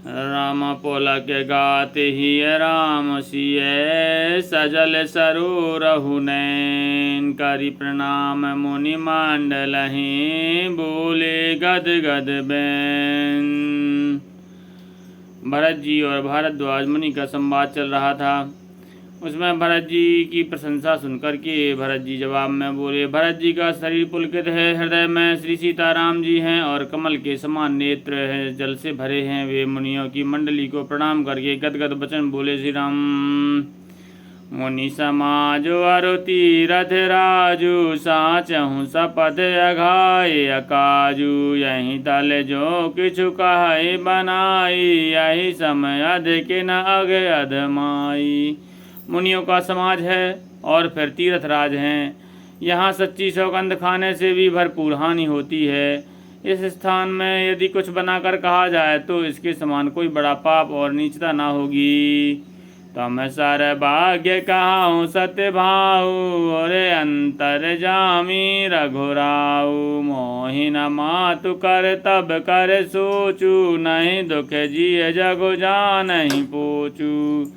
राम पुलक गात ही राम सिय सजल सरोरहु नैन। करि प्रणाम मुनि मंडलहि बोले गद गद बैन। भरत जी और भारद्वाज मुनि का संवाद चल रहा था। उसमें भरत जी की प्रशंसा सुनकर के भरत जी जवाब में बोले, भरत जी का शरीर पुलकित है, हृदय में श्री सीताराम जी हैं और कमल के समान नेत्र हैं, जल से भरे हैं। वे मुनियों की मंडली को प्रणाम करके गदगद वचन बोले, श्री राम। मुनि समाज अरु तीरथ राजू, साचहु सपथ अघाय अकाजू। यही तल जो किछु कहे बनाई, यही समय अधिक न अग अधमाई। मुनियों का समाज है और फिर तीर्थ राज हैं। यहाँ सच्ची सौगंध खाने से भी भरपूर हानि होती है। इस स्थान में यदि कुछ बनाकर कहा जाए तो इसके समान कोई बड़ा पाप और नीचता ना होगी। तम सर भाग्य कहाऊँ सत्य भाऊ, और अंतर जामी रघुराऊ। मोहि न मातु कर तब कर सोचू, नहीं दुख जिय जगु जानहि पोचू।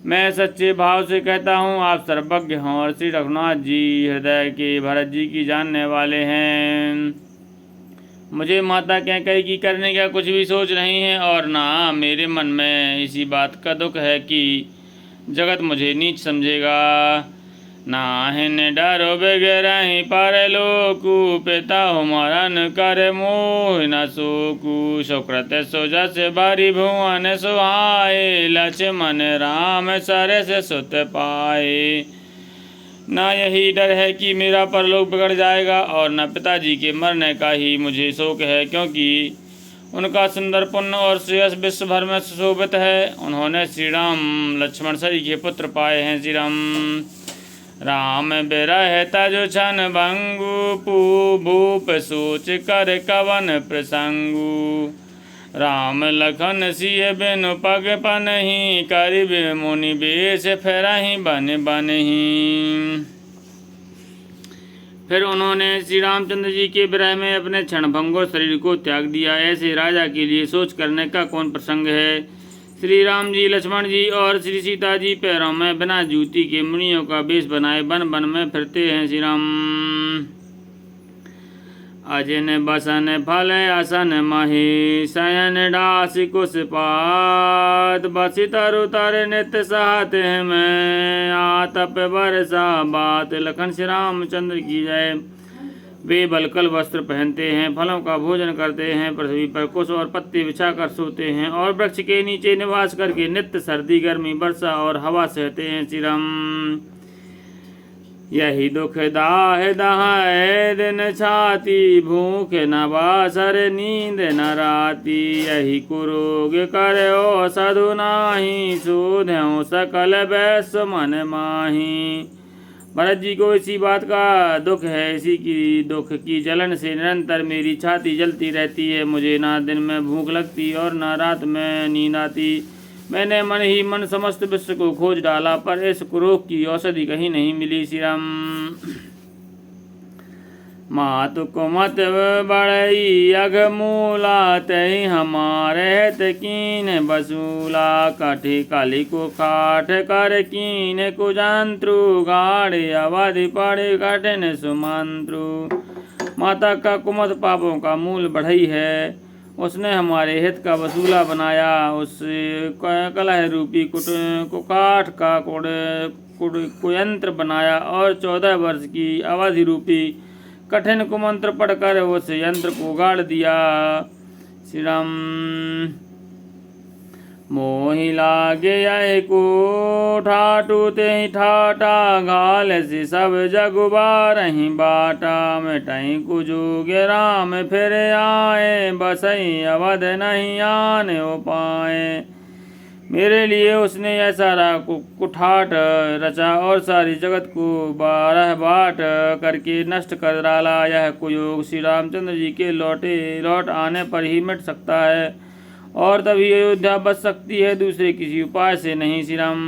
मैं सच्चे भाव से कहता हूँ, आप सर्वज्ञ हों और श्री रघुनाथ जी हृदय के भरत जी की जानने वाले हैं। मुझे माता कैकेयी की करने का कुछ भी सोच नहीं है और ना मेरे मन में इसी बात का दुख है कि जगत मुझे नीच समझेगा। नाहिन डरो बिगरहि परलोकु, पिता मरन कर मोह न सोकु। सुकृत सुजस भरि भुवन सुहाए, लक्ष्मण राम सरस सुत पाए। न यही डर है कि मेरा परलोक बिगड़ जाएगा और न पिताजी के मरने का ही मुझे शोक है, क्योंकि उनका सुंदर पुण्य और श्रेयस विश्व भर में सुशोभित है। उन्होंने श्री राम लक्ष्मण सरी के पुत्र पाए हैं। श्री राम बिरह तजु छन भंगु, भूप सोच कर कवन प्रसंगु। राम लखन सिय बिनु पग पनहि, करिब मुनि बेश फेरहि बन बनहि। फिर उन्होंने श्री रामचंद्र जी के विरह में अपने क्षणभंगुर शरीर को त्याग दिया। ऐसे राजा के लिए सोच करने का कौन प्रसंग है। श्री राम जी, लक्ष्मण जी और श्री सीता जी पैरों में बिना जूती के मुनियों का वेश बनाए वन वन में फिरते हैं। श्री राम। अजिन बसन फल असन मही, शयन डास कुश पात। बसी तरु तर नित्य सहत में, आतप बरसा बात। लखन श्री रामचंद्र की जय। वे बलकल वस्त्र पहनते हैं, फलों का भोजन करते हैं, पृथ्वी पर कुश और पत्ते बिछाकर सोते हैं और वृक्ष के नीचे निवास करके नित्य सर्दी गर्मी वर्षा और हवा सहते हैं। श्री राम। यही दुख दाह दहाए दिन छाती, भूख न बासर नींद न राती। यही कुरोग करयो साधु नाही, शोधयो सकल वैश्य मन माही। भरत जी को इसी बात का दुख है। इसी की दुख की जलन से निरंतर मेरी छाती जलती रहती है। मुझे ना दिन में भूख लगती और ना रात में नींद आती। मैंने मन ही मन समस्त विश्व को खोज डाला, पर इस कुरोग की औषधि कहीं नहीं मिली। श्री राम। मातु कुमत बड़ई अघमूला, तई हमारे हित कीन बसूला। काठे काली को काठ कर कीन कुजंत्रु, गाढ़े अवधि पड़े कठिन सुमंत्रु। माता का कुमत पापों का मूल बढ़ई है। उसने हमारे हित का वसूला बनाया। उस कलह रूपी कुकाठ का कुयंत्र बनाया और 14 वर्ष की अवधि रूपी कठिन कुमंत्र पढ़कर उस यंत्र को गाड़ दिया। श्री राम। मोहि लागे यह को ठाटू ते ठाटा, घाल से सब जगु बारहि बाटा। मिटई कुजोग राम फिर आए, बसई अवध नहीं आने पाए। मेरे लिए उसने यह सारा कुठाट रचा और सारी जगत को 12 बाट करके नष्ट कर डाला। यह कुयोग श्री रामचंद्र जी के लौट आने पर ही मिट सकता है और तभी अयोध्या बच सकती है, दूसरे किसी उपाय से नहीं। श्री राम।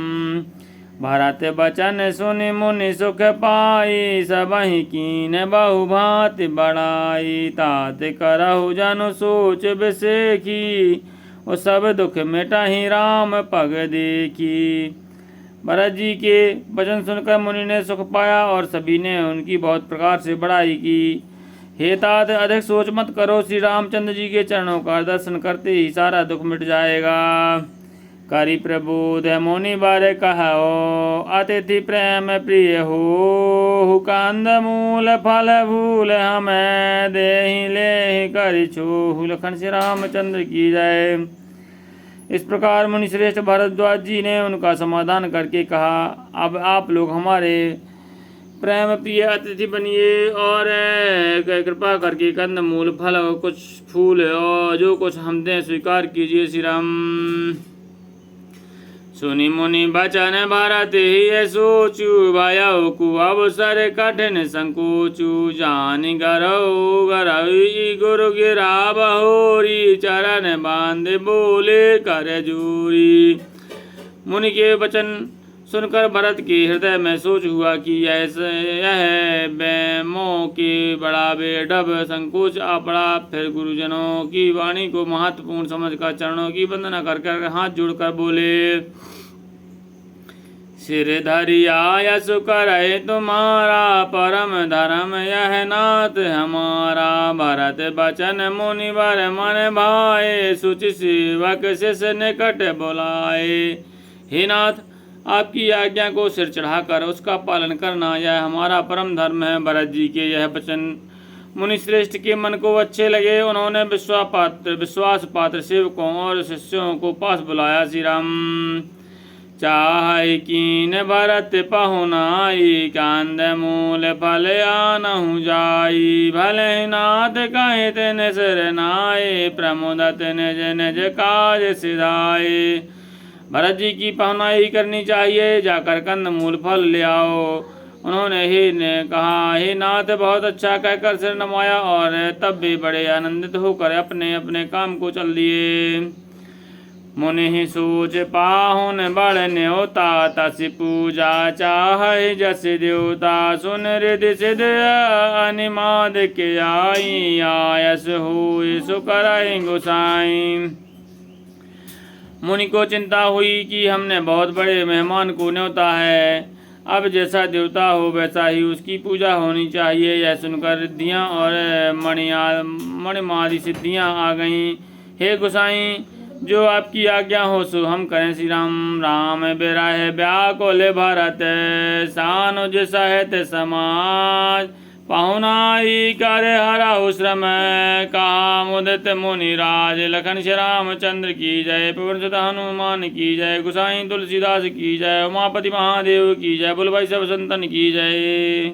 भरत बचन सुनि मुनि सुख पाई, सबहि कीन बहु भांति बड़ाई। तात करहु जनु सोच बिसेखी, और सब दुख मिटाहि राम पग देखी। भरत जी के वचन सुनकर मुनि ने सुख पाया और सभी ने उनकी बहुत प्रकार से बड़ाई की। हे तात, अधिक सोच मत करो, श्री रामचंद्र जी के चरणों का दर्शन करते ही सारा दुख मिट जाएगा। करि प्रबोध मुनि बर कहो, अतिथि प्रेम प्रिय हो, कंद मूल फल भूल हमें देहि ले करि छोहु। लखन श्री रामचंद्र की जय। इस प्रकार मुनि श्रेष्ठ भारद्वाज जी ने उनका समाधान करके कहा, अब आप लोग हमारे प्रेम प्रिय अतिथि बनिए और कृपा करके कंद मूल फल और कुछ फूल और जो कुछ हम दें स्वीकार कीजिए। श्री राम। सुनि मुनि बचन भरत ही सोचु, भयउ कु अवसर कठिन संकोचु। जानि गरौ गरई गुरु गिरा बहोरी, चरण बांध बोले कर जोरी। मुनि के वचन सुनकर भरत के हृदय में सोच हुआ कि यह बेमो के बड़ा बेढब संकोच आ पड़ा। फिर गुरुजनों की वाणी को महत्वपूर्ण समझकर चरणों की वंदना कर हाथ जोड़कर बोले, सिर धरिया यश करे तुम्हारा, परम धर्म यह नाथ हमारा। भरत बचन मुनि बर मन भाए, सुचि सेवक शिष्य निकट बुलाए। हे नाथ, आपकी आज्ञा को सिर चढ़ाकर उसका पालन करना यह हमारा परम धर्म है। भरत जी के यह वचन मुनि श्रेष्ठ के मन को अच्छे लगे। उन्होंने विश्वास पात्र सेवकों और शिष्यों को पास बुलाया। श्री राम। चाहे कीन भरत पहुनाई, कांद मूल फल आनहु जाई। भले नाथ कहे तिन सिर नाये, प्रमुदत निज निज काज सिधाए। भरत जी की पहुनाई करनी चाहिए, जाकर कंद मूल फल ले आओ। उन्होंने कहा, हे नाथ, बहुत अच्छा कहकर सिर नमाया और तब भी बड़े आनंदित होकर अपने अपने काम को चल दिए। मुनि ही सोच पाहुन बड़ न्योता, तसि पूजा चाहे जस देवता। सुन रिधि सिद्ध अनिमाद के आई, आयस हुई सुकरहि गोसाई। मुनि को चिंता हुई कि हमने बहुत बड़े मेहमान को न्योता है, अब जैसा देवता हो वैसा ही उसकी पूजा होनी चाहिए। यह सुनकर रिद्धियाँ और मणिमादि सिद्धियाँ आ गईं। हे गोसाई, जो आपकी आज्ञा हो सो हम करें। श्री राम। राम बिरह व्याकुल भरत, सानुज सहित समाज। पाहुनाई कर हरहु श्रम, कहा मुदित मुनिराज। लखन श्री रामचंद्र की जय। पवन सुत हनुमान की जय। गोसाई तुलसीदास की जय। उमापति महादेव की जय। बोल भाई सब संतन की जय।